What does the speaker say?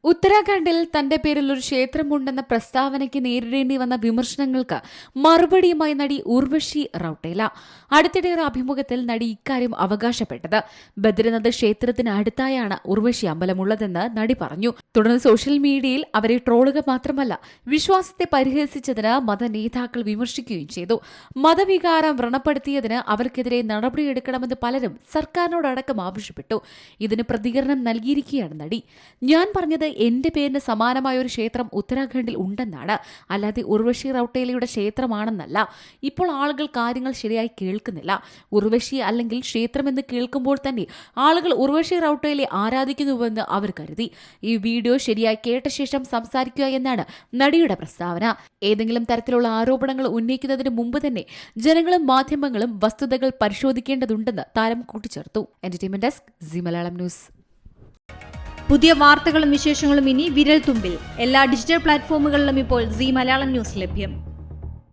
ഉത്തരാഖണ്ഡിൽ തന്റെ പേരിൽ ഒരു ക്ഷേത്രമുണ്ടെന്ന പ്രസ്താവനയ്ക്ക് നേരിടേണ്ടി വന്ന വിമർശനങ്ങൾക്ക് മറുപടിയുമായി നടി ഉർവശി റൌട്ടേല. അടുത്തിടെ ഒരു അഭിമുഖത്തിൽ നടി ഇക്കാര്യം അവകാശപ്പെട്ടത്. ബദ്രിനാഥ് ക്ഷേത്രത്തിന് അടുത്തായാണ് ഉർവശി അമ്പലമുള്ളതെന്ന് നടി പറഞ്ഞു. തുടർന്ന് സോഷ്യൽ മീഡിയയിൽ അവരെ ട്രോളുക മാത്രമല്ല, വിശ്വാസത്തെ പരിഹസിച്ചതിന് മതനേതാക്കൾ വിമർശിക്കുകയും ചെയ്തു. മതവികാരം വ്രണപ്പെടുത്തിയതിന് അവർക്കെതിരെ നടപടിയെടുക്കണമെന്ന് പലരും സർക്കാരിനോടടക്കം ആവശ്യപ്പെട്ടു. ഇതിന് പ്രതികരണം നൽകിയിരിക്കുകയാണ് നടി. ഞാൻ പറഞ്ഞത് എന്റെ പേരിന് സമാനമായ ഒരു ക്ഷേത്രം ഉത്തരാഖണ്ഡിൽ ഉണ്ടെന്നാണ്, അല്ലാതെ ഉർവശി റൌട്ടേലയുടെ ക്ഷേത്രമാണെന്നല്ല. ഇപ്പോൾ ആളുകൾ കാര്യങ്ങൾ ശരിയായി കേൾക്കുന്നില്ല. ഉർവശി അല്ലെങ്കിൽ ക്ഷേത്രമെന്ന് കേൾക്കുമ്പോൾ തന്നെ ആളുകൾ ഉർവശി റൌട്ടേലയെ ആരാധിക്കുന്നുവെന്ന് അവർ കരുതി. ഈ വീഡിയോ ശരിയായി കേട്ട ശേഷം സംസാരിക്കുക എന്നാണ് നടിയുടെ പ്രസ്താവന. ഏതെങ്കിലും തരത്തിലുള്ള ആരോപണങ്ങൾ ഉന്നയിക്കുന്നതിന് മുമ്പ് തന്നെ ജനങ്ങളും മാധ്യമങ്ങളും വസ്തുതകൾ പരിശോധിക്കേണ്ടതുണ്ടെന്ന് താരം കൂട്ടിച്ചേർത്തു. Entertainment desk, Zee Malayalam news. പുതിയ വാർത്തകളും വിശേഷങ്ങളും ഇനി വിരൽ തുമ്പിൽ. എല്ലാ ഡിജിറ്റൽ പ്ലാറ്റ്ഫോമുകളിലും ഇപ്പോൾ സീ മലയാളം ന്യൂസ് ലഭ്യം.